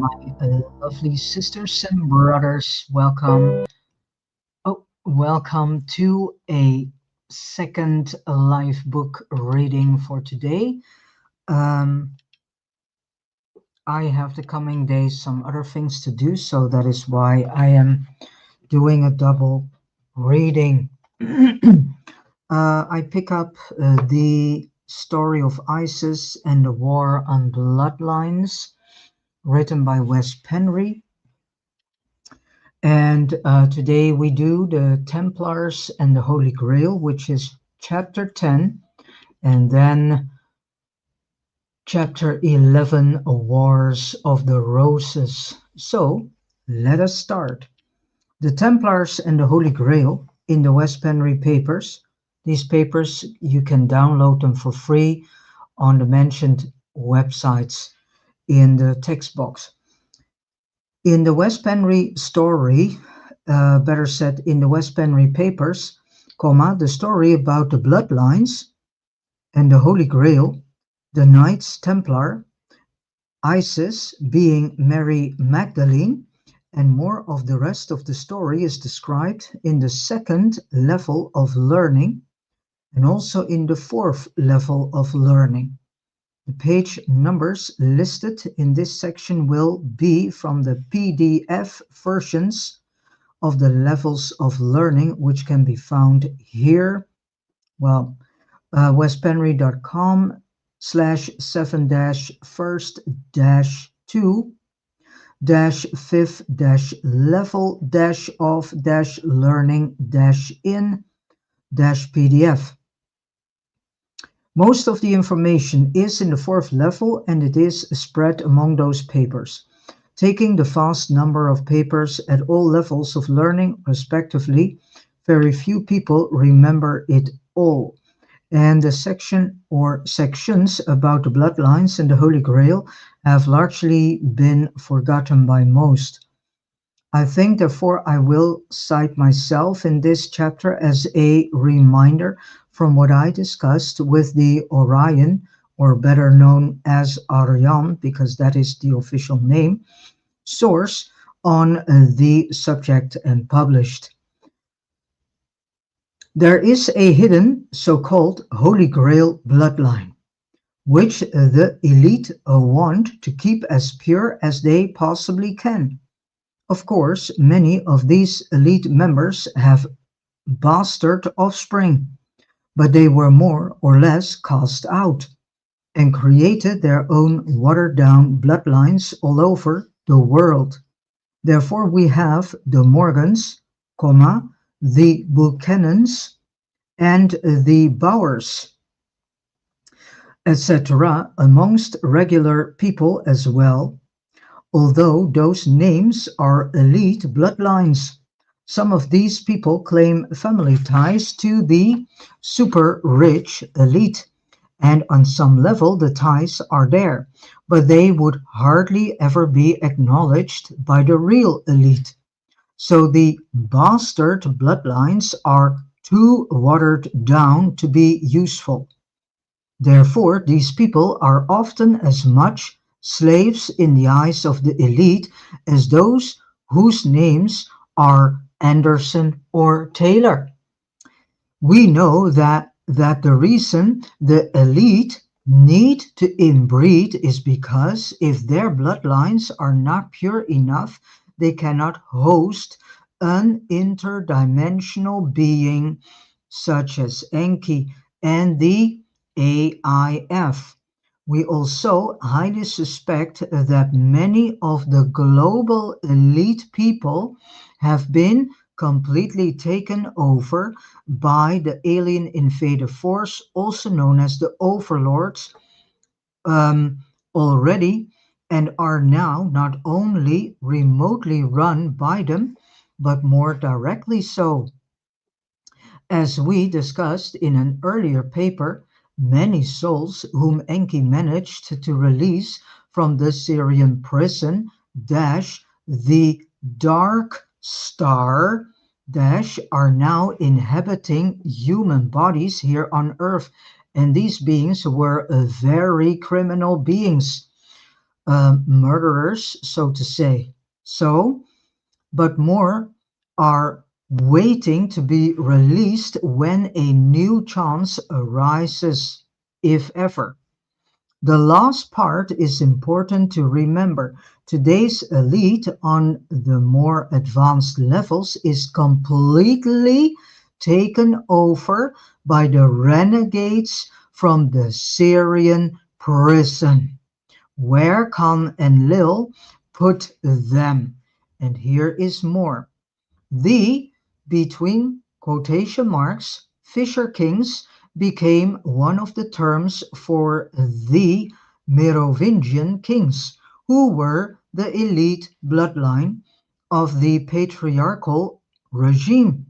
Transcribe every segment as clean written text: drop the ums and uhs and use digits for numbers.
my lovely sisters and brothers. Welcome. Welcome to a second live book reading for today. Um, I have the coming days some other things to do, so that is why I am doing a double reading. I pick up the story of ISIS and the war on Bloodlines, written by Wes Penre. And today we do the Templars and the Holy Grail, which is chapter 10, and then chapter 11, Wars of the Roses. So let us start. The Templars and the Holy Grail in the Wes Penre papers. These papers, you can download them for free on the mentioned websites in the text box. In the Wes Penre story, better said, in the Wes Penre papers, the story about the Bloodlines and the Holy Grail, the Knights Templar, Isis being Mary Magdalene, and more of the rest of the story is described in the second level of learning and also in the fourth level of learning. The page numbers listed in this section will be from the PDF versions of the levels of learning, which can be found here. Well, wespennre.com/7-first-2-5-level-of-learning-in-PDF. Most of the information is in the fourth level, and it is spread among those papers. Taking the vast number of papers at all levels of learning, respectively, very few people remember it all. And the section or sections about the Bloodlines and the Holy Grail have largely been forgotten by most. I think, therefore, I will cite myself in this chapter as a reminder from what I discussed with the Orion, or better known as Arian, because that is the official name, source on the subject and published. There is a hidden so-called Holy Grail bloodline, which the elite want to keep as pure as they possibly can. Of course, many of these elite members have bastard offspring, but they were more or less cast out and created their own watered-down bloodlines all over the world. Therefore, we have the Morgans, the Buchanans, and the Bowers, etc., amongst regular people as well, although those names are elite bloodlines. Some of these people claim family ties to the super-rich elite, and on some level the ties are there, but they would hardly ever be acknowledged by the real elite. So the bastard bloodlines are too watered down to be useful. Therefore, these people are often as much slaves in the eyes of the elite as those whose names are Anderson or Taylor. We know that the reason the elite need to inbreed is because if their bloodlines are not pure enough, they cannot host an interdimensional being such as Enki and the AIF. We also highly suspect that many of the global elite people have been completely taken over by the alien invader force, also known as the overlords, already, and are now not only remotely run by them, but more directly so. As we discussed in an earlier paper, many souls whom Enki managed to release from the Syrian prison, the Dark Star, are now inhabiting human bodies here on Earth, and these beings were very criminal beings. murderers, so to say. So, but more are waiting to be released when a new chance arises, if ever. The last part is important to remember. Today's elite on the more advanced levels is completely taken over by the renegades from the Syrian prison. Where Khan and Lil put them? And here is more. The, between quotation marks, Fisher Kings became one of the terms for the Merovingian kings, who were the elite bloodline of the patriarchal regime,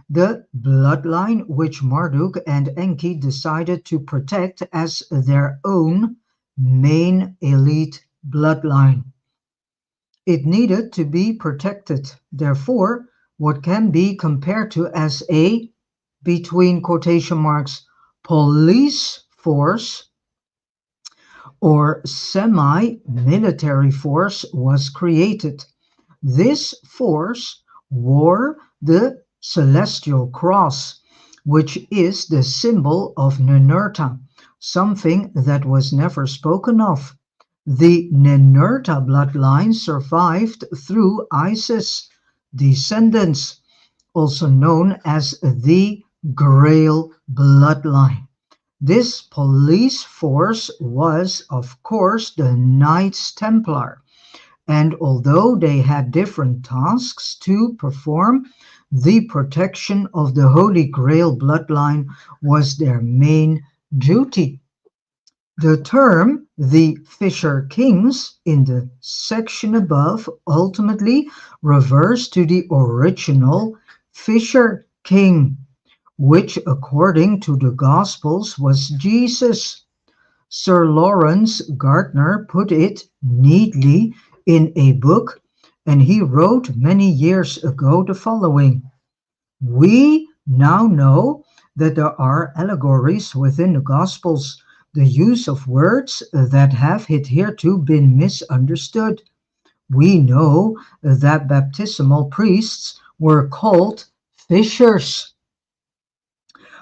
the bloodline which Marduk and Enki decided to protect as their own main elite bloodline. It needed to be protected. Therefore, what can be compared to as a, between quotation marks, police force or semi-military force was created. This force wore the celestial cross, which is the symbol of Ninurta, something that was never spoken of. The Ninurta bloodline survived through Isis' descendants, also known as the Grail bloodline. This police force was, of course, the Knights Templar, and although they had different tasks to perform, the protection of the Holy Grail bloodline was their main duty. The term the Fisher Kings in the section above ultimately refers to the original Fisher King, which according to the Gospels was Jesus. Sir Lawrence Gardner put it neatly in a book, and he wrote many years ago the following. We now know that there are allegories within the Gospels, the use of words that have hitherto been misunderstood. We know that baptismal priests were called fishers,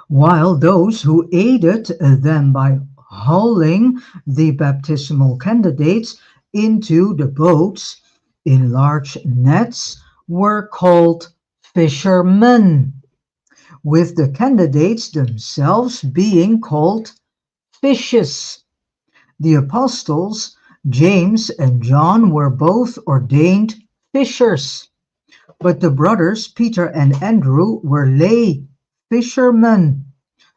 while those who aided them by hauling the baptismal candidates into the boats in large nets were called fishermen, with the candidates themselves being called fishes. The apostles James and John were both ordained fishers, but the brothers Peter and Andrew were lay fishermen,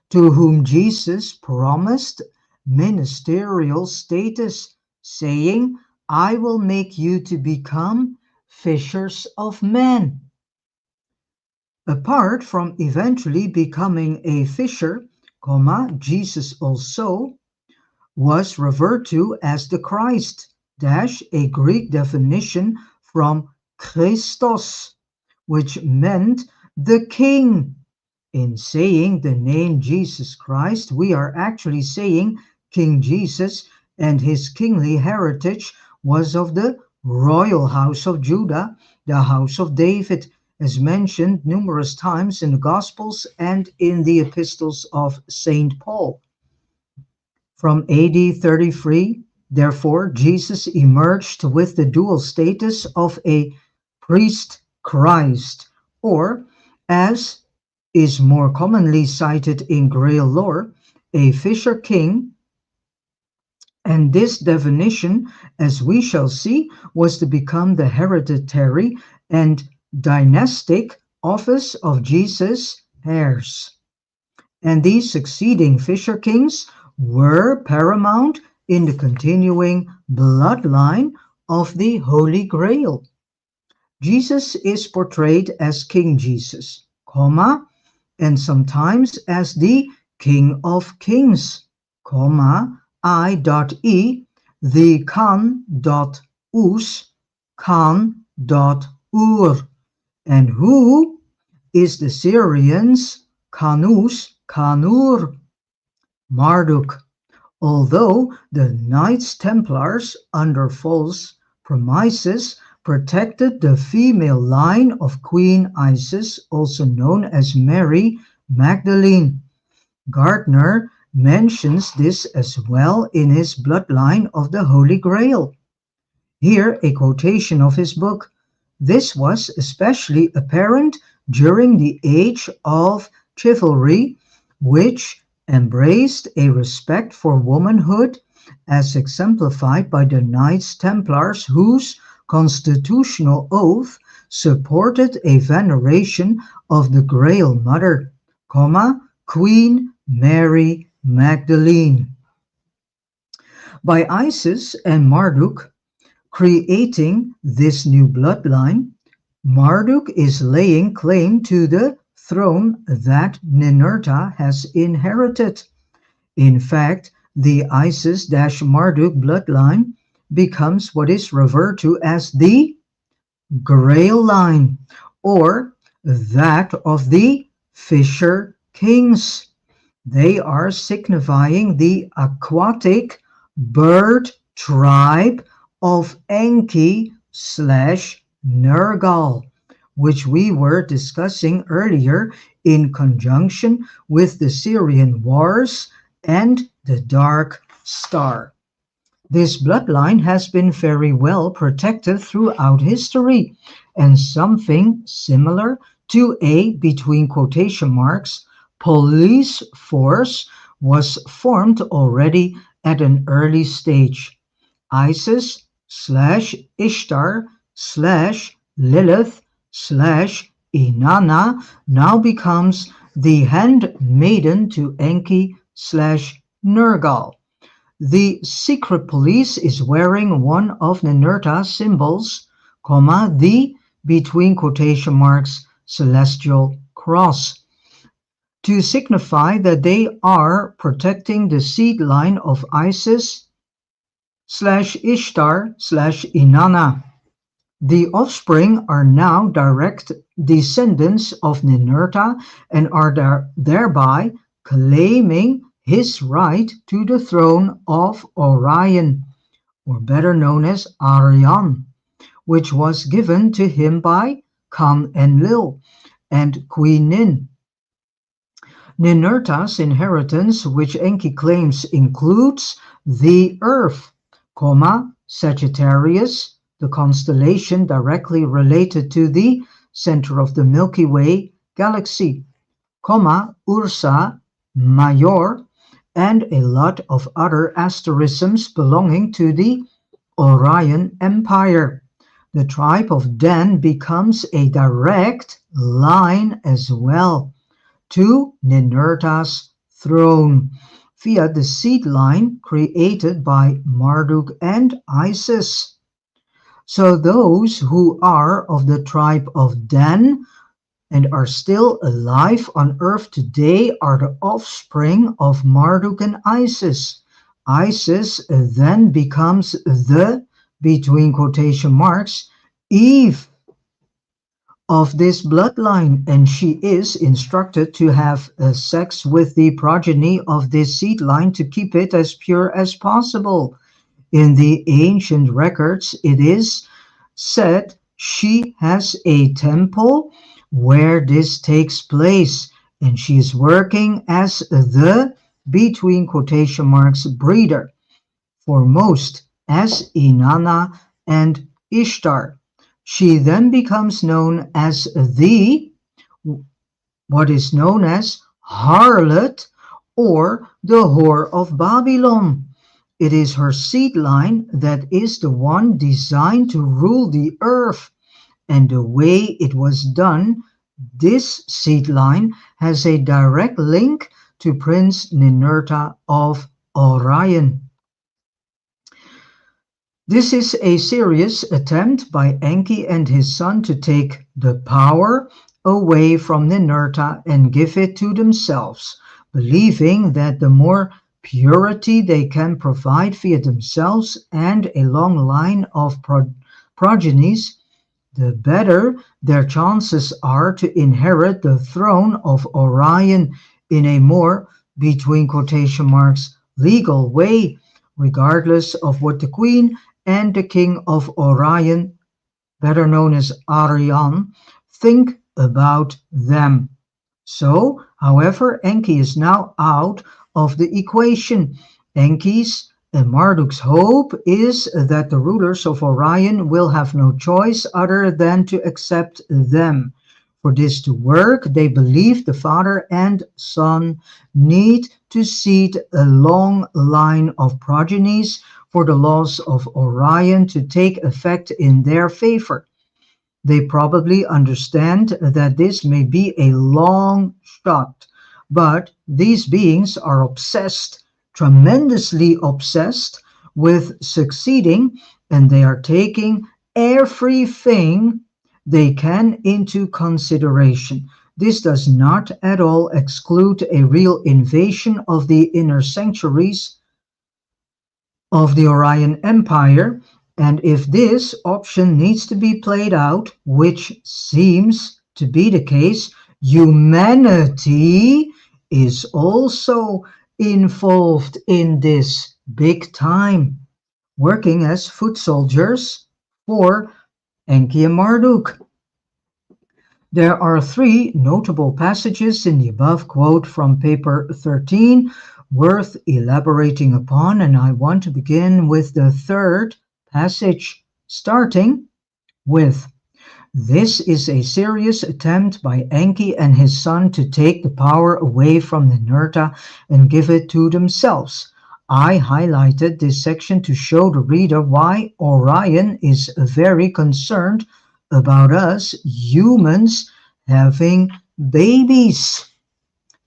to whom Jesus promised ministerial status, saying, I will make you to become fishers of men. Apart from eventually becoming a fisher, Jesus also was referred to as the Christ, a Greek definition from Christos, which meant the King. In saying the name Jesus Christ, we are actually saying King Jesus and his kingly heritage was of the royal house of Judah, the house of David, as mentioned numerous times in the Gospels and in the epistles of St. Paul. From AD 33, therefore, Jesus emerged with the dual status of a priest Christ, or, as is more commonly cited in Grail lore, a fisher king, and this definition, as we shall see, was to become the hereditary and dynastic office of Jesus' heirs. And these succeeding fisher kings were paramount in the continuing bloodline of the Holy Grail. Jesus is portrayed as King Jesus, and sometimes as the King of Kings, I.E, the Khan.us, Khan.ur, and who is the Syrians' Kanus, Kanur, Marduk, Although the Knights Templars, under false premises, protected the female line of Queen Isis, also known as Mary Magdalene. Gardner mentions this as well in his Bloodline of the Holy Grail. Here a quotation of his book. This was especially apparent during the age of chivalry, which embraced a respect for womanhood, as exemplified by the Knights Templars, whose constitutional oath supported a veneration of the Grail Mother, Queen Mary Magdalene. By Isis and Marduk creating this new bloodline, Marduk is laying claim to the throne that Ninurta has inherited. In fact, the Isis-Marduk bloodline becomes what is referred to as the Grail line, or that of the Fisher Kings. They are signifying the aquatic bird tribe of Enki/Nergal, which we were discussing earlier in conjunction with the Syrian wars and the Dark Star. This bloodline has been very well protected throughout history, and something similar to a, between quotation marks, police force was formed already at an early stage. Isis/Ishtar/Lilith/Inanna now becomes the handmaiden to Enki/Nergal. The secret police is wearing one of Ninurta's symbols, the, between quotation marks, celestial cross, to signify that they are protecting the seed line of Isis/Ishtar/Inanna. The offspring are now direct descendants of Ninurta and are thereby claiming his right to the throne of Orion, or better known as Arion, which was given to him by Kan-Enlil and Queen Nin. Ninurta's inheritance, which Enki claims, includes the Earth, Sagittarius, the constellation directly related to the center of the Milky Way galaxy, Ursa Major, and a lot of other asterisms belonging to the Orion Empire. The tribe of Dan becomes a direct line as well to Ninurta's throne via the seed line created by Marduk and Isis. So those who are of the tribe of Dan and are still alive on earth today are the offspring of Marduk and Isis. Isis then becomes the, between quotation marks, Eve of this bloodline, and she is instructed to have sex with the progeny of this seed line to keep it as pure as possible. In the ancient records, it is said she has a temple where this takes place, and she is working as the, between quotation marks, breeder, foremost as Inanna and Ishtar. She then becomes known as the, what is known as harlot, or the whore of Babylon. It is her seed line that is the one designed to rule the earth, and the way it was done, this seed line has a direct link to Prince Ninurta of Orion. This is a serious attempt by Enki and his son to take the power away from Ninurta and give it to themselves, believing that the more purity they can provide via themselves and a long line of progenies, the better their chances are to inherit the throne of Orion in a more, between quotation marks, legal way, regardless of what the Queen and the King of Orion, better known as Arion, think about them. So, however, Enki is now out of the equation. Enki's and Marduk's hope is that the rulers of Orion will have no choice other than to accept them. For this to work, they believe the father and son need to seed a long line of progenies for the laws of Orion to take effect in their favor. They probably understand that this may be a long shot, but these beings are obsessed, tremendously obsessed with succeeding, and they are taking everything they can into consideration. This does not at all exclude a real invasion of the inner sanctuaries of the Orion Empire, and if this option needs to be played out, which seems to be the case, humanity is also involved in this big time, working as foot soldiers for Enki and Marduk. There are three notable passages in the above quote from paper 13 worth elaborating upon, and I want to begin with the third passage, starting with this is a serious attempt by Enki and his son to take the power away from the Nirta and give it to themselves. I highlighted this section to show the reader why Orion is very concerned about us humans having babies.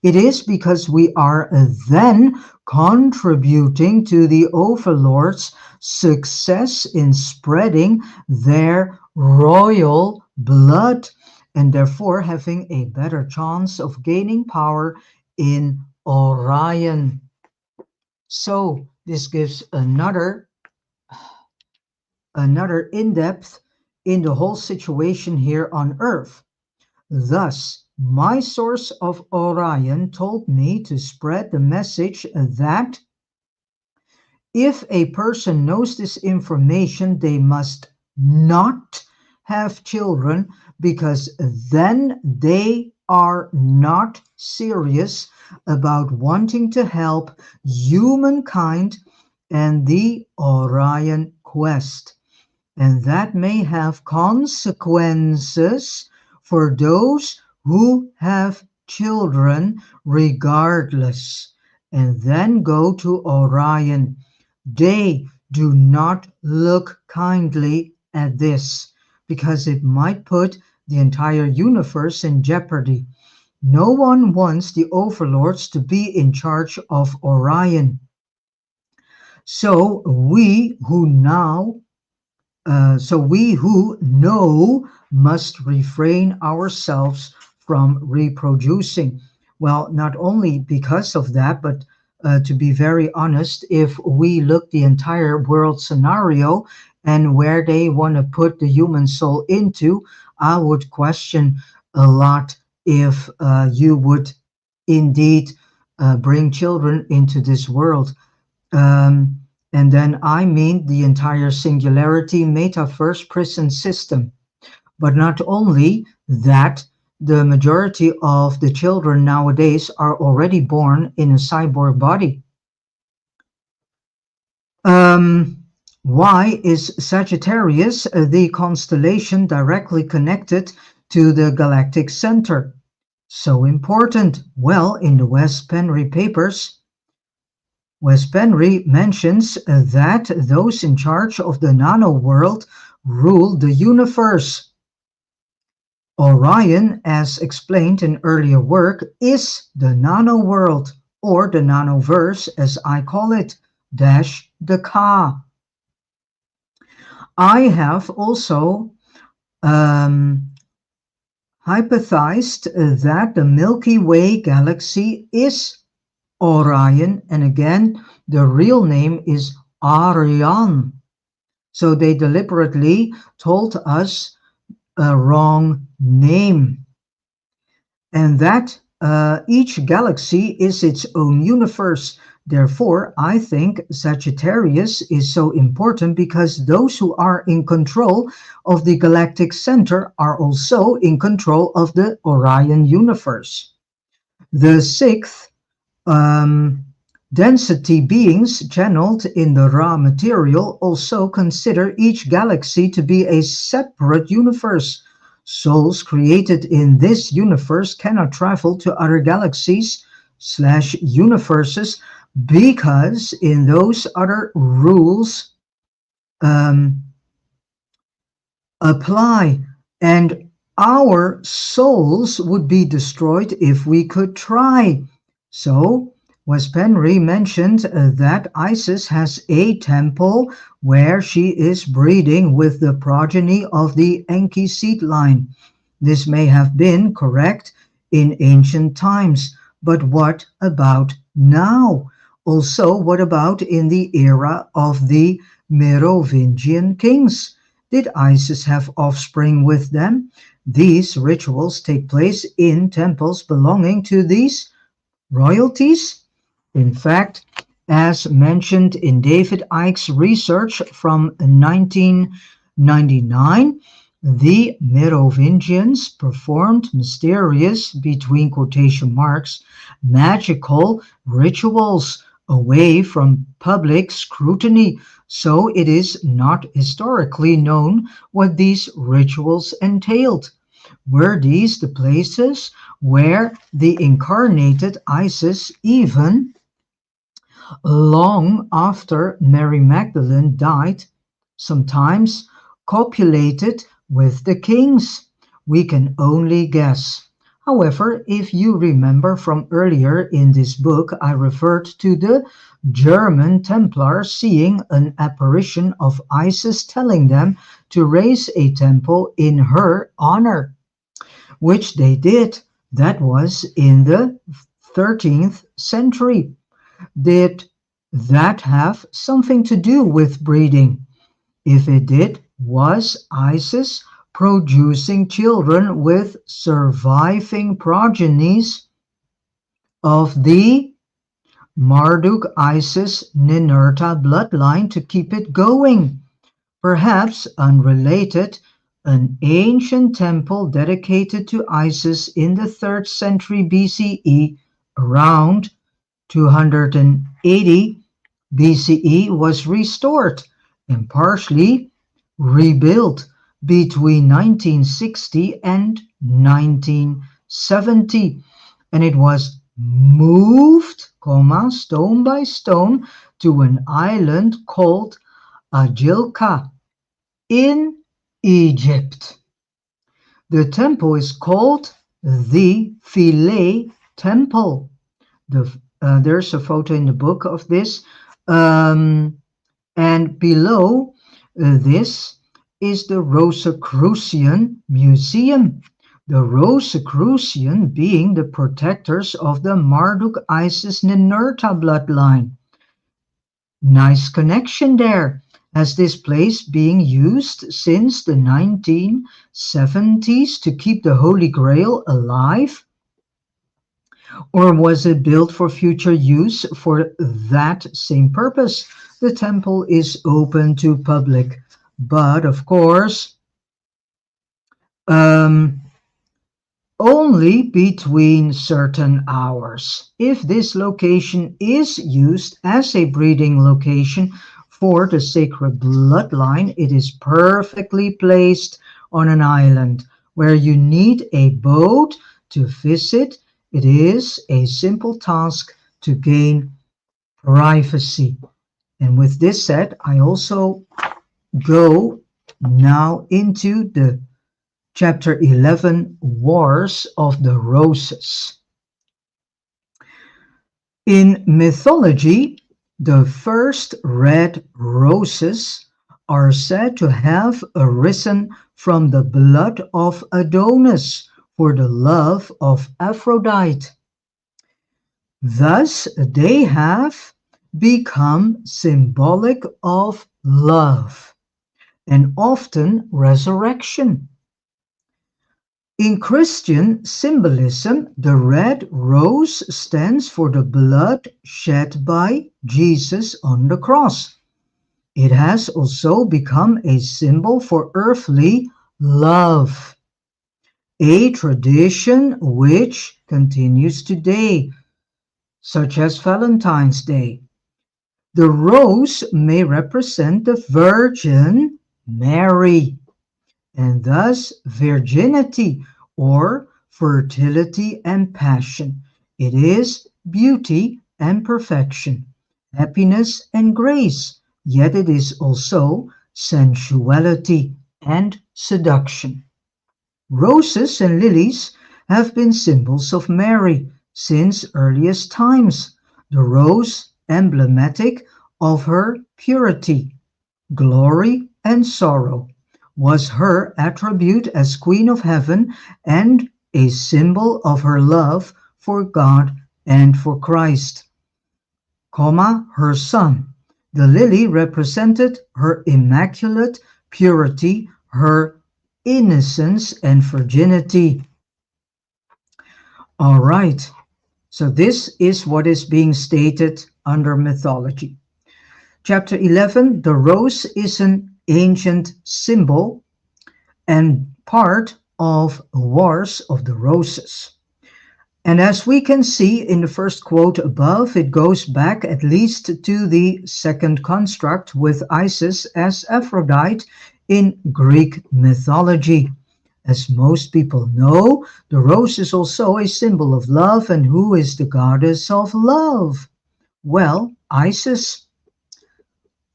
It is because we are then contributing to the overlord's success in spreading their royal blood and therefore having a better chance of gaining power in Orion. So this gives another in-depth in the whole situation here on Earth. Thus, my source of Orion told me to spread the message that if a person knows this information, they must not have children because then they are not serious about wanting to help humankind and the Orion quest. And that may have consequences for those who have children regardless and then go to Orion. They do not look kindly at this because it might put the entire universe in jeopardy. No one wants the overlords to be in charge of Orion. So we who know must refrain ourselves from reproducing. Well, not only because of that, but to be very honest, if we look the entire world scenario and where they want to put the human soul into, I would question a lot if you would indeed bring children into this world. Um, and then I mean the entire singularity metaverse prison system. But not only that, the majority of the children nowadays are already born in a cyborg body. Why is Sagittarius the constellation directly connected to the galactic center? So important. Well, in the Wes Penre papers, Wes Penre mentions that those in charge of the nano world rule the universe. Orion, as explained in earlier work, is the nano world, or the nanoverse as I call it, dash the Ka. I have also hypothesized that the Milky Way galaxy is Orion, and again, the real name is Arion. So they deliberately told us a wrong name. And that each galaxy is its own universe. Therefore, I think Sagittarius is so important because those who are in control of the galactic center are also in control of the Orion universe. The sixth um, density beings channeled in the raw material also consider each galaxy to be a separate universe. Souls created in this universe cannot travel to other galaxies slash universes because in those other rules um, apply, and our souls would be destroyed if we could try. So, Wes Penre mentioned that Isis has a temple where she is breeding with the progeny of the Enki seed line. This may have been correct in ancient times, but what about now? Also, what about in the era of the Merovingian kings? Did Isis have offspring with them? These rituals take place in temples belonging to these royalties. In fact, as mentioned in David Icke's research from 1999, the Merovingians performed mysterious, between quotation marks, magical rituals away from public scrutiny, so it is not historically known what these rituals entailed. Were these the places where the incarnated Isis, even long after Mary Magdalene died, sometimes copulated with the kings? We can only guess. However, if you remember from earlier in this book, I referred to the German Templars seeing an apparition of Isis telling them to raise a temple in her honor, which they did. That was in the 13th century. Did that have something to do with breeding? If it did, was Isis producing children with surviving progenies of the Marduk Isis Ninurta bloodline to keep it going? Perhaps unrelated, an ancient temple dedicated to Isis in the 3rd century BCE, around 280 BCE, was restored and partially rebuilt between 1960 and 1970, and it was moved, stone by stone, to an island called Agilka in Egypt. The temple is called the Philae Temple. There's a photo in the book of this. And below this is the Rosicrucian Museum. The Rosicrucian being the protectors of the Marduk Isis Ninurta bloodline. Nice connection there. Has this place being used since the 1970s to keep the Holy Grail alive? Or was it built for future use for that same purpose? The temple is open to public, but of course, only between certain hours. If this location is used as a breeding location for the sacred bloodline, it is perfectly placed on an island where you need a boat to visit. It is a simple task to gain privacy. And with this said, I also go now into the chapter 11, Wars of the Roses. In mythology, the first red roses are said to have arisen from the blood of Adonis for the love of Aphrodite. Thus, they have become symbolic of love and often resurrection. In Christian symbolism, the red rose stands for the blood shed by Jesus on the cross. It has also become a symbol for earthly love, a tradition which continues today, such as Valentine's Day. The rose may represent the Virgin Mary, and thus virginity or fertility and passion. It is beauty and perfection, happiness and grace, yet it is also sensuality and seduction. Roses and lilies have been symbols of Mary since earliest times, the rose emblematic of her purity, glory, and sorrow, was her attribute as Queen of Heaven and a symbol of her love for God and for Christ, her Son. The lily represented her immaculate purity, her innocence and virginity. All right, so this is what is being stated under mythology. Chapter 11, the rose is an ancient symbol and part of Wars of the Roses. And as we can see in the first quote above, it goes back at least to the second construct with Isis as Aphrodite in Greek mythology. As most people know, the rose is also a symbol of love, and who is the goddess of love? Well, Isis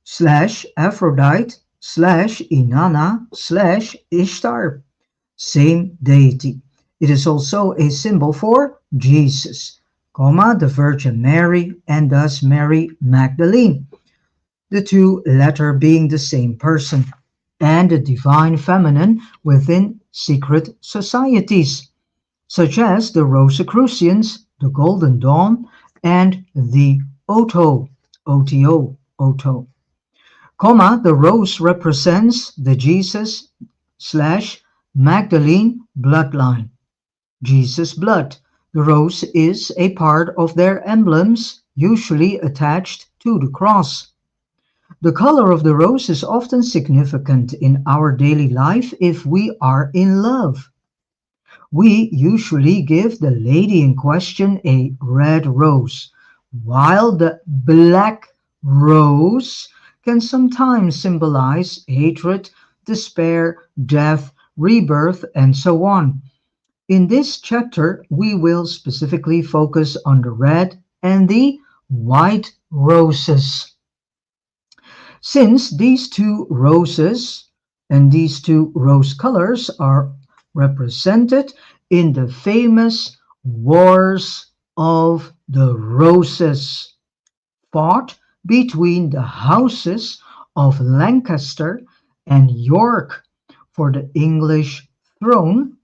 slash Aphrodite slash Inanna slash Ishtar, same deity. It is also a symbol for Jesus, the Virgin Mary, and thus Mary Magdalene, the two latter being the same person, and the divine feminine within secret societies, such as the Rosicrucians, the Golden Dawn, and the Oto. The rose represents the Jesus slash Magdalene bloodline. Jesus blood. The rose is a part of their emblems, usually attached to the cross. The color of the rose is often significant in our daily life if we are in love. We usually give the lady in question a red rose, while the black rose can sometimes symbolize hatred, despair, death, rebirth, and so on. In this chapter, we will specifically focus on the red and the white roses. Since these two roses and these two rose colors are represented in the famous Wars of the Roses, fought between the houses of Lancaster and York for the English throne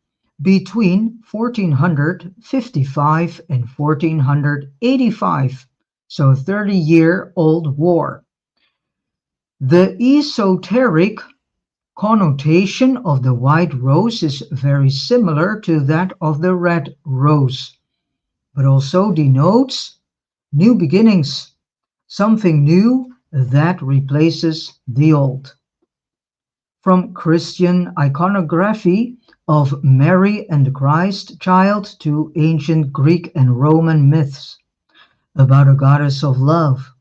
between 1455 and 1485, so 30-year-old war. The esoteric connotation of the white rose is very similar to that of the red rose, but also denotes new beginnings, something new that replaces the old. From Christian iconography of Mary and the Christ child to ancient Greek and Roman myths about a goddess of love,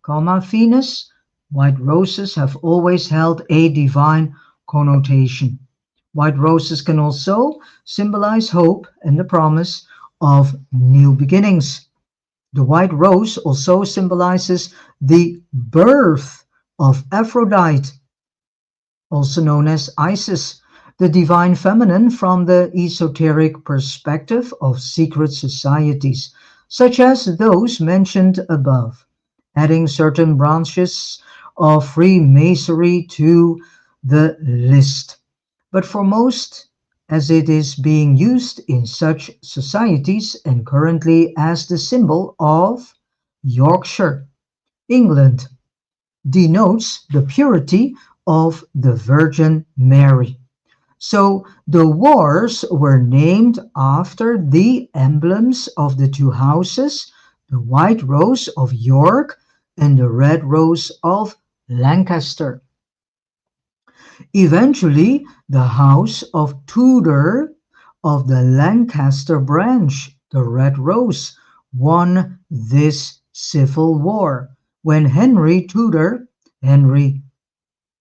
Venus, white roses have always held a divine connotation. White roses can also symbolize hope and the promise of new beginnings. The white rose also symbolizes the birth of Aphrodite, also known as Isis, the divine feminine from the esoteric perspective of secret societies, such as those mentioned above, adding certain branches of Freemasonry to the list. But for most, as it is being used in such societies and currently as the symbol of Yorkshire, England, denotes the purity of the Virgin Mary. So the wars were named after the emblems of the two houses, the white rose of York and the red rose of Lancaster. Eventually, the House of Tudor of the Lancaster branch, the Red Rose, won this civil war when Henry Tudor, Henry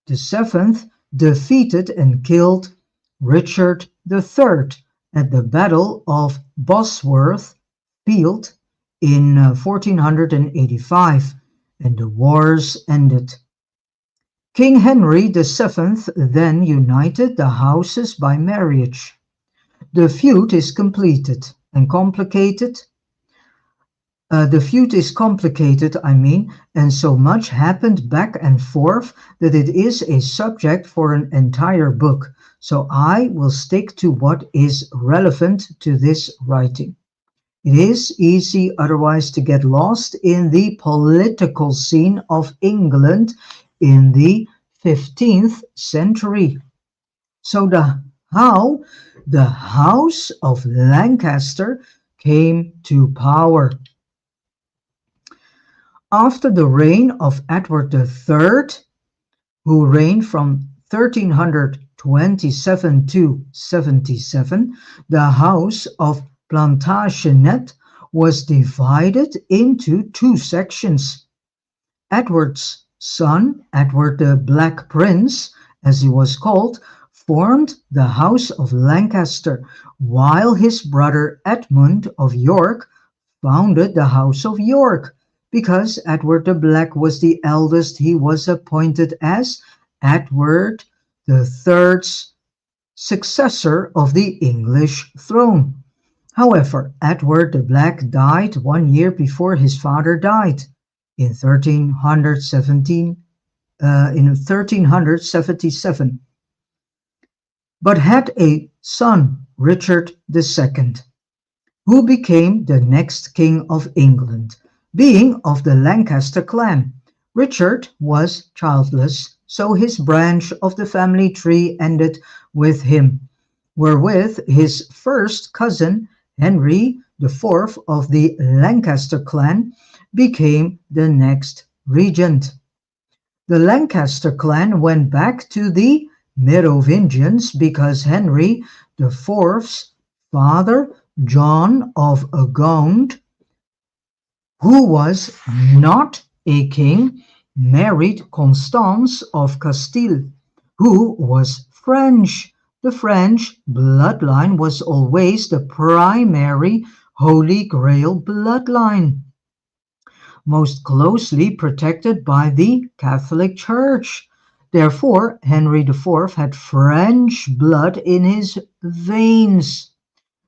VII, defeated and killed Richard III at the Battle of Bosworth Field in 1485, and the wars ended. King Henry VII then united the houses by marriage. The feud is completed and complicated. The feud is complicated, and so much happened back and forth that it is a subject for an entire book. So I will stick to what is relevant to this writing. It is easy otherwise to get lost in the political scene of England in the 15th century. So how the House of Lancaster came to power. After the reign of Edward III, who reigned from 1327 to 77, the House of Plantagenet was divided into two sections. Edward's son, Edward the Black Prince, as he was called, formed the House of Lancaster, while his brother Edmund of York founded the House of York. Because Edward the Black was the eldest, he was appointed as Edward the Third's successor of the English throne. However, Edward the Black died 1 year before his father died in 1377, but had a son, Richard II, who became the next king of England. Being of the Lancaster clan, Richard was childless, so his branch of the family tree ended with him, wherewith his first cousin, Henry IV of the Lancaster clan, became the next regent. The Lancaster clan went back to the Merovingians because Henry IV's father, John of Gaunt, who was not a king, married Constance of Castile, who was French. The French bloodline was always the primary Holy Grail bloodline, most closely protected by the Catholic Church. Therefore, Henry IV had French blood in his veins.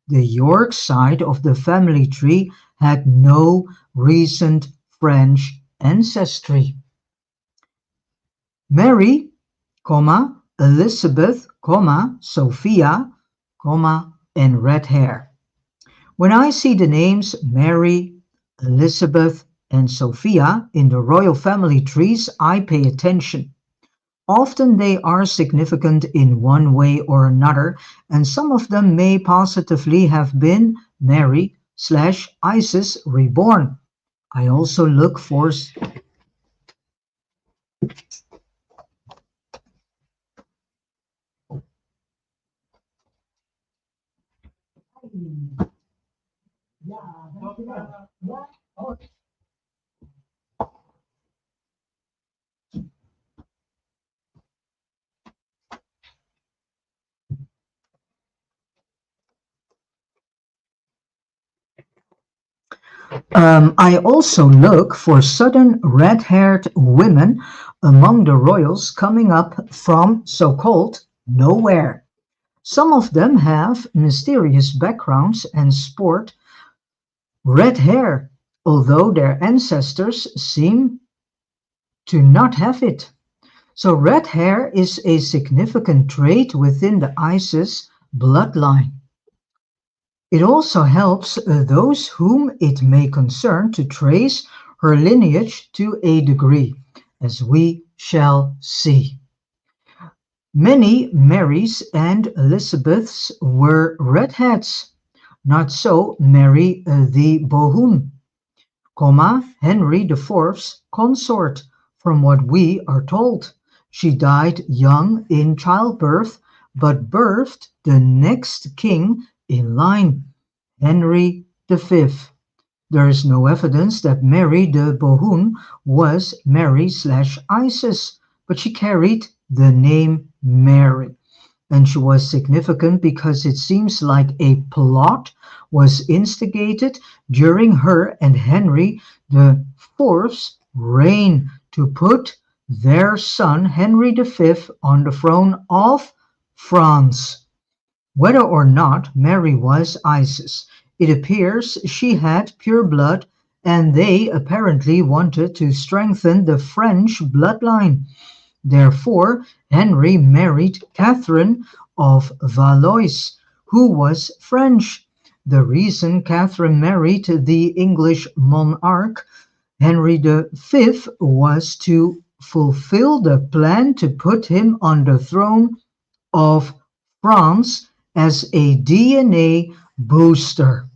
The York side of the family tree had no recent French ancestry. Mary, Elizabeth, Sophia, and red hair. When I see the names Mary, Elizabeth, and Sophia in the royal family trees, I pay attention. Often they are significant in one way or another, and some of them may positively have been Mary/Isis reborn. I also look for I also look for sudden red-haired women among the royals coming up from so-called nowhere. Some of them have mysterious backgrounds and sport red hair, although their ancestors seem to not have it. So red hair is a significant trait within the Isis bloodline. It also helps those whom it may concern to trace her lineage to a degree, as we shall see. Many Marys and Elizabeths were redheads. Not so Mary the Bohun, Henry the Fourth's consort, from what we are told. She died young in childbirth, but birthed the next king in line, Henry the Fifth. There is no evidence that Mary de Bohun was Mary/Isis, but she carried the name Mary. And she was significant because it seems like a plot was instigated during her and Henry the Fourth's reign to put their son Henry the Fifth on the throne of France. Whether or not Mary was Isis, it appears she had pure blood, and they apparently wanted to strengthen the French bloodline. Therefore, Henry married Catherine of Valois, who was French. The reason Catherine married the English monarch Henry V was to fulfill the plan to put him on the throne of France as a DNA booster.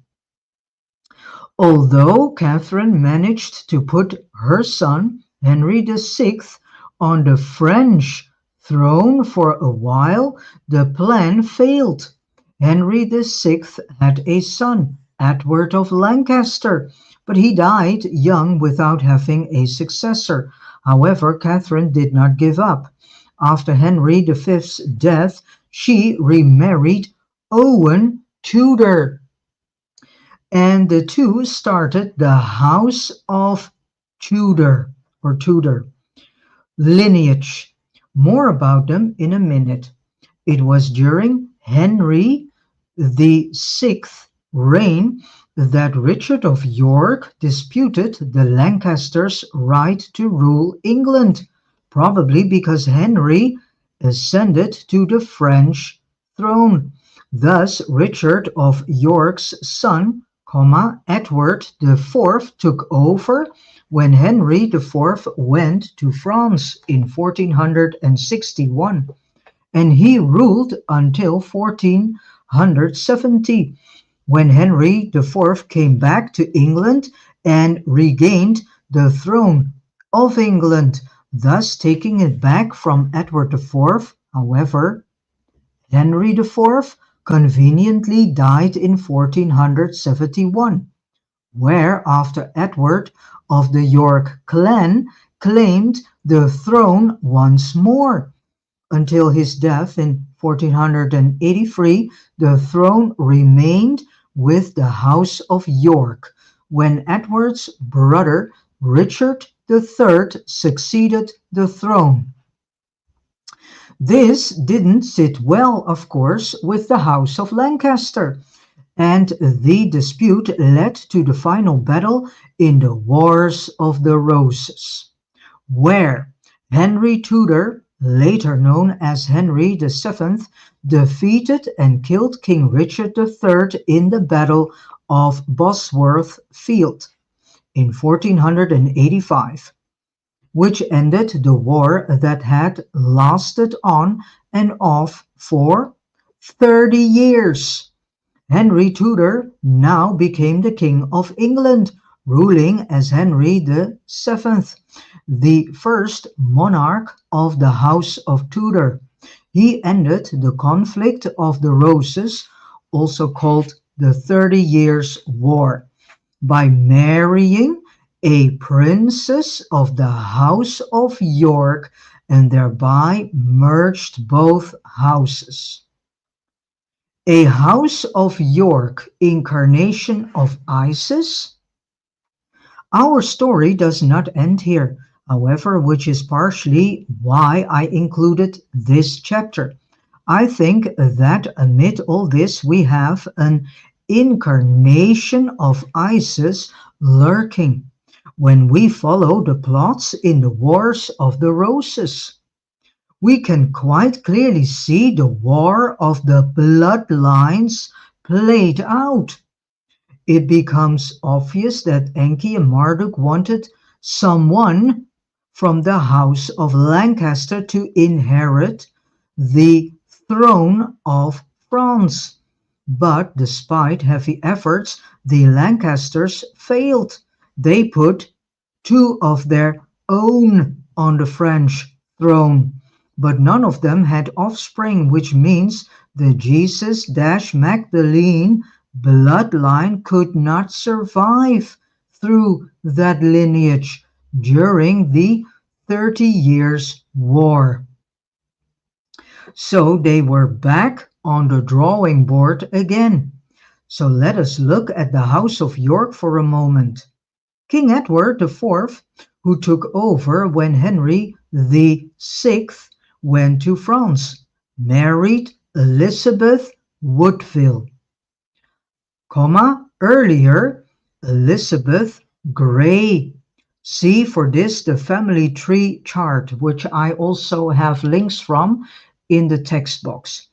Although Catherine managed to put her son, Henry VI, on the French throne for a while, the plan failed. Henry VI had a son, Edward of Lancaster, but he died young without having a successor. However, Catherine did not give up. After Henry V's death, she remarried Owen Tudor, and the two started the House of Tudor lineage. More about them in a minute. It was during Henry the Sixth reign that Richard of York disputed the Lancasters' right to rule England, probably because Henry ascended to the French throne. Thus, Richard of York's son, Edward IV, took over when Henry IV went to France in 1461, and he ruled until 1470, when Henry IV came back to England and regained the throne of England, thus taking it back from Edward IV. However, Henry IV conveniently died in 1471, where after Edward of the York clan claimed the throne once more. Until his death in 1483, the throne remained with the House of York, when Edward's brother Richard III succeeded the throne. This didn't sit well, of course, with the House of Lancaster, and the dispute led to the final battle in the Wars of the Roses, where Henry Tudor, later known as Henry VII, defeated and killed King Richard III in the Battle of Bosworth Field in 1485, which ended the war that had lasted on and off for 30 years. Henry Tudor now became the King of England, ruling as Henry VII, the first monarch of the House of Tudor. He ended the conflict of the Roses, also called the 30 Years' War, by marrying a princess of the House of York and thereby merged both houses. A House of York incarnation of Isis? Our story does not end here, however, which is partially why I included this chapter. I think that amid all this we have an incarnation of Isis lurking when we follow the plots in the Wars of the Roses. We can quite clearly see the War of the Bloodlines played out. It becomes obvious that Enki and Marduk wanted someone from the House of Lancaster to inherit the throne of France. But despite heavy efforts, the Lancasters failed. They put two of their own on the French throne, but none of them had offspring, which means the Jesus-Magdalene bloodline could not survive through that lineage during the 30 Years' War. So they were back on the drawing board again. So let us look at the House of York for a moment. King Edward IV, who took over when Henry VI went to France, married Elizabeth Woodville, earlier Elizabeth Grey. See for this the family tree chart, which I also have links from in the text box.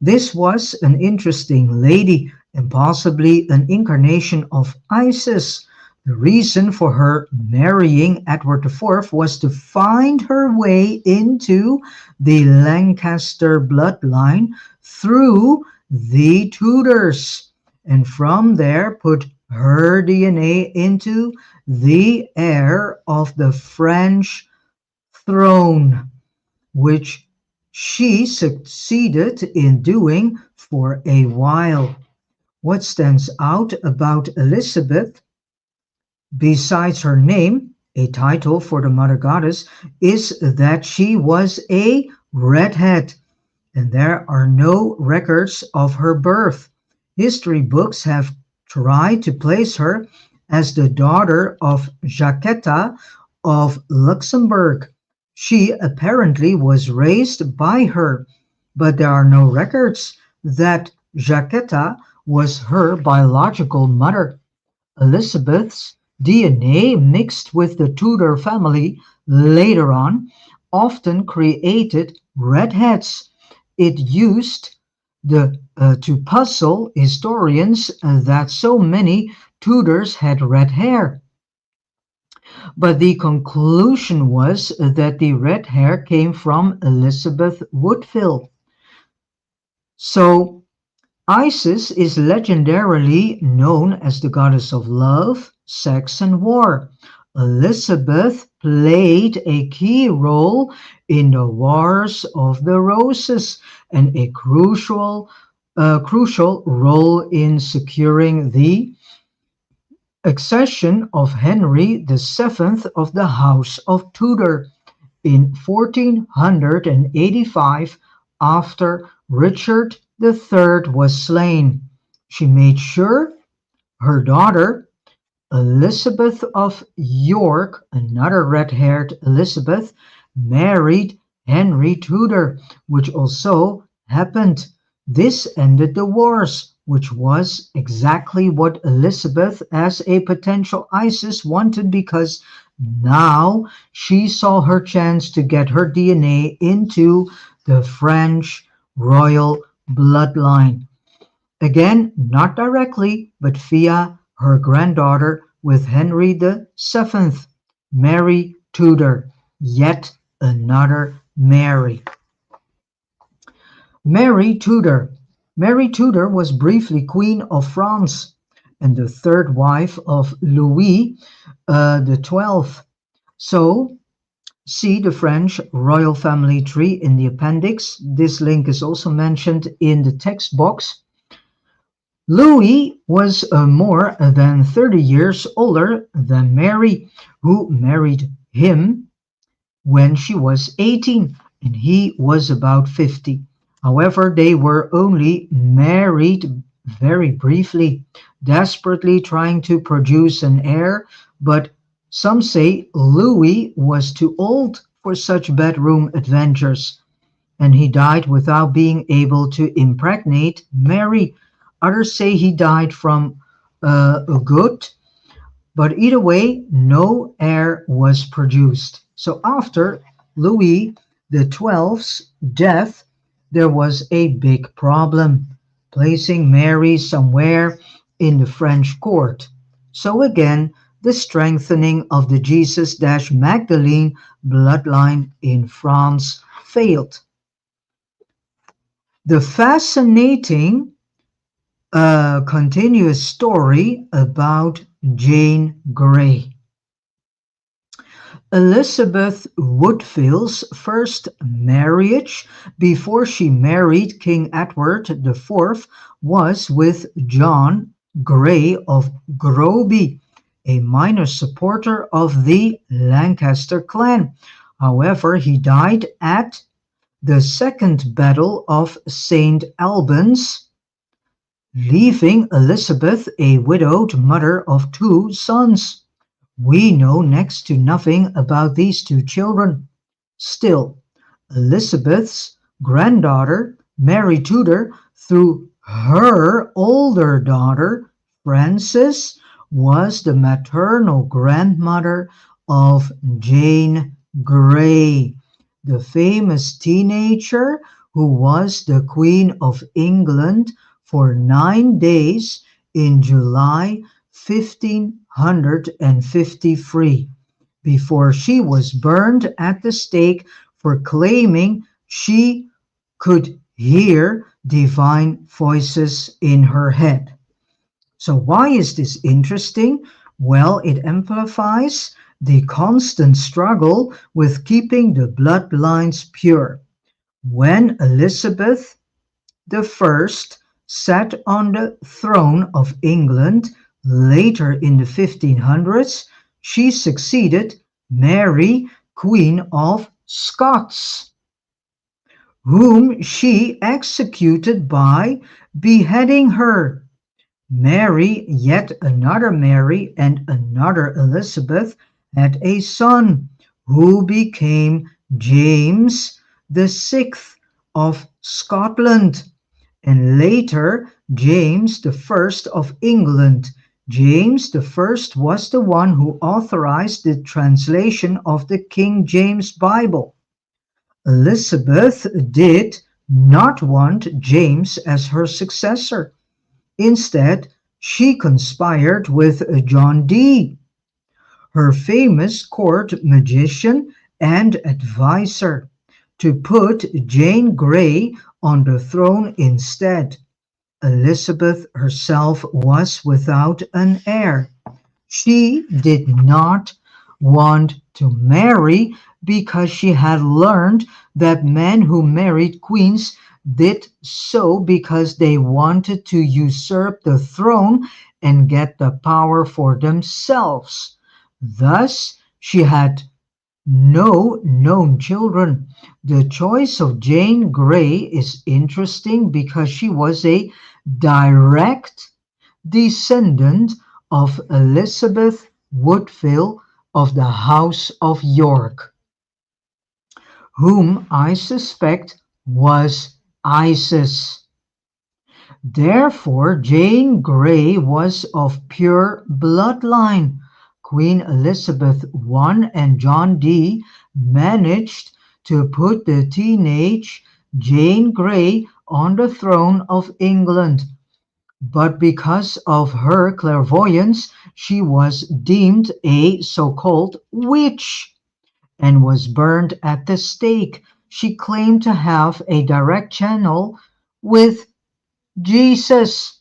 This was an interesting lady and possibly an incarnation of Isis. The reason for her marrying Edward IV was to find her way into the Lancaster bloodline through the Tudors, and from there put her DNA into the heir of the French throne, which she succeeded in doing for a while. What stands out about Elizabeth, besides her name, a title for the mother goddess, is that she was a redhead, and there are no records of her birth. History books have tried to place her as the daughter of Jacquetta of Luxembourg. She apparently was raised by her, but there are no records that Jacquetta was her biological mother. Elizabeth's DNA mixed with the Tudor family later on often created redheads. It used to puzzle historians that so many Tudors had red hair. But the conclusion was that the red hair came from Elizabeth Woodville. So Isis is legendarily known as the goddess of love, sex, and war. Elizabeth played a key role in the Wars of the Roses and a crucial role in securing the accession of Henry VII of the House of Tudor in 1485 after Richard III was slain. She made sure her daughter Elizabeth of York, another red-haired Elizabeth, married Henry Tudor, which also happened. This ended the wars, which was exactly what Elizabeth as a potential Isis wanted, because now she saw her chance to get her DNA into the French royal bloodline. Again, not directly, but via her granddaughter with Henry VII, Mary Tudor, yet another Mary. Mary Tudor. Mary Tudor was briefly Queen of France and the third wife of Louis XII. So, see the French royal family tree in the appendix. This link is also mentioned in the text box. Louis was more than 30 years older than Mary, who married him when she was 18 and he was about 50. However, they were only married very briefly, desperately trying to produce an heir, but some say Louis was too old for such bedroom adventures, and he died without being able to impregnate Mary. Others say he died from a gout, but either way, no heir was produced. So after Louis XII's death, there was a big problem, placing Mary somewhere in the French court. So again, the strengthening of the Jesus-Magdalene bloodline in France failed. The fascinating continuous story about Jane Grey. Elizabeth Woodville's first marriage before she married King Edward IV was with John Grey of Groby, a minor supporter of the Lancaster clan. However, he died at the Second Battle of St. Albans, leaving Elizabeth a widowed mother of two sons. We know next to nothing about these two children. Still, Elizabeth's granddaughter, Mary Tudor, through her older daughter, Frances, was the maternal grandmother of Jane Grey, the famous teenager who was the Queen of England for 9 days in July 1553, before she was burned at the stake for claiming she could hear divine voices in her head. So why is this interesting? Well, it amplifies the constant struggle with keeping the bloodlines pure. When Elizabeth the first sat on the throne of England later in the 1500s, she succeeded Mary, Queen of Scots, whom she executed by beheading her. Mary, yet another Mary, and another Elizabeth had a son who became James VI of Scotland, and later James I of England. James I was the one who authorized the translation of the King James Bible. Elizabeth did not want James as her successor. Instead, she conspired with John Dee, her famous court magician and advisor, to put Jane Grey on the throne instead. Elizabeth herself was without an heir. She did not want to marry because she had learned that men who married queens did so because they wanted to usurp the throne and get the power for themselves. Thus, she had no known children. The choice of Jane Grey is interesting because she was a direct descendant of Elizabeth Woodville of the House of York, whom I suspect was Isis. Therefore, Jane Grey was of pure bloodline. Queen Elizabeth I and John Dee managed to put the teenage Jane Grey on the throne of England. But because of her clairvoyance, she was deemed a so-called witch and was burned at the stake. She claimed to have a direct channel with Jesus,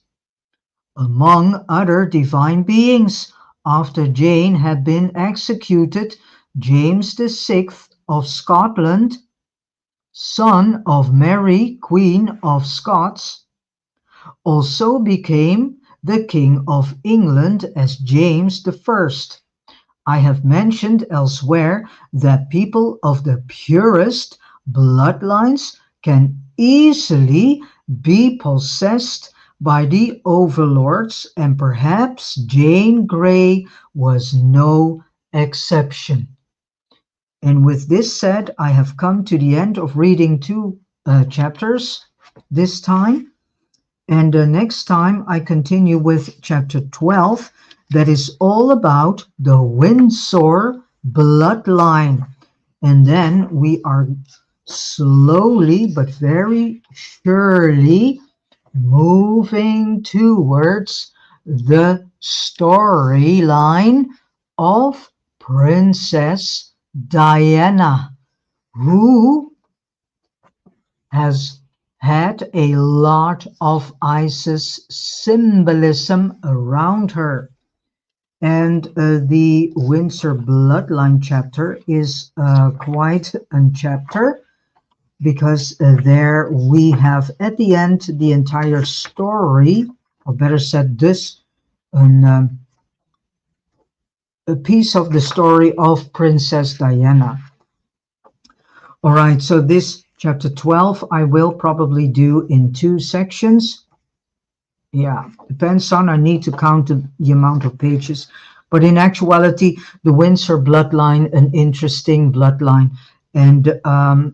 among other divine beings. After Jane had been executed, James VI of Scotland, son of Mary, Queen of Scots, also became the King of England as James I. I have mentioned elsewhere that people of the purest bloodlines can easily be possessed by the overlords, and perhaps Jane Grey was no exception. And with this said, I have come to the end of reading two chapters this time. And next time I continue with chapter 12, that is all about the Windsor bloodline. And then we are slowly but very surely moving towards the storyline of Princess Diana, who has had a lot of Isis symbolism around her. And the Windsor Bloodline chapter is quite a chapter because there we have at the end the entire story, or better said, this a piece of the story of Princess Diana. All right, so this chapter 12 I will probably do in 2 sections. Yeah, depends on, I need to count the amount of pages. But in actuality, the Windsor bloodline, an interesting bloodline. And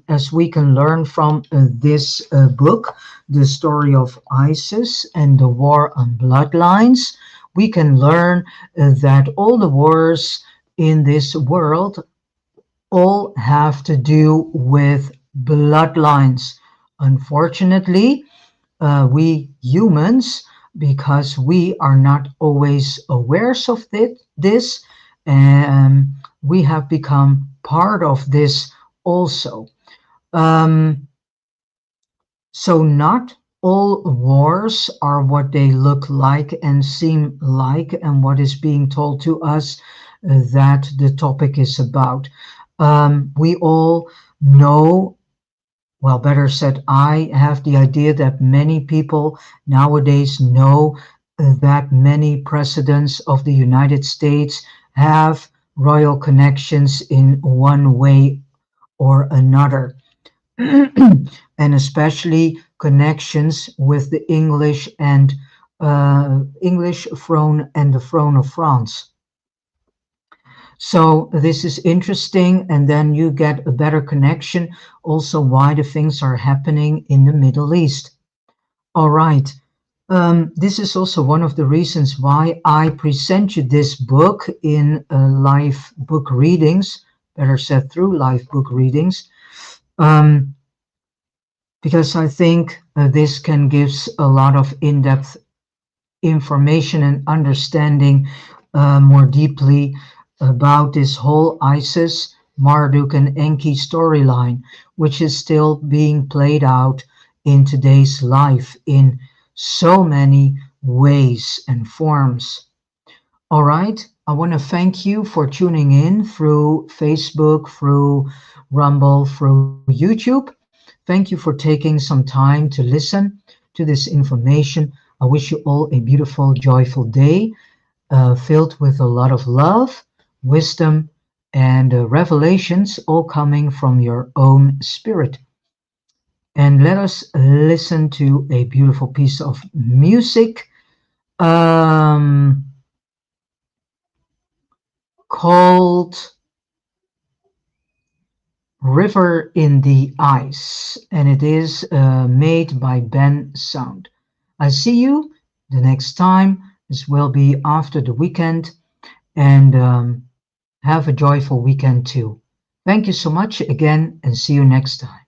as we can learn from this book, the story of Isis and the war on bloodlines, we can learn that all the wars in this world all have to do with bloodlines. Unfortunately, we humans, because we are not always aware of this, and we have become part of this also. Um, so not all wars are what they look like and seem like, and what is being told to us that the topic is about. We all know, well, better said, I have the idea that many people nowadays know that many presidents of the United States have royal connections in one way or another, and especially connections with the English and English throne and the throne of France. So this is interesting, and then you get a better connection also why the things are happening in the Middle East. All right. This is also one of the reasons why I present you this book in live book readings, better said through live book readings, because I think this can give a lot of in-depth information and understanding more deeply about this whole Isis, Marduk, and Enki storyline, which is still being played out in today's life in so many ways and forms. All right, I want to thank you for tuning in through Facebook, through Rumble, through YouTube. Thank you for taking some time to listen to this information. I wish you all a beautiful, joyful day filled with a lot of love, wisdom, and revelations, all coming from your own spirit. And let us listen to a beautiful piece of music um, called River in the Ice, and it is made by Ben Sound. I see you the next time. This will be after the weekend, and have a joyful weekend too. Thank you so much again, and see you next time.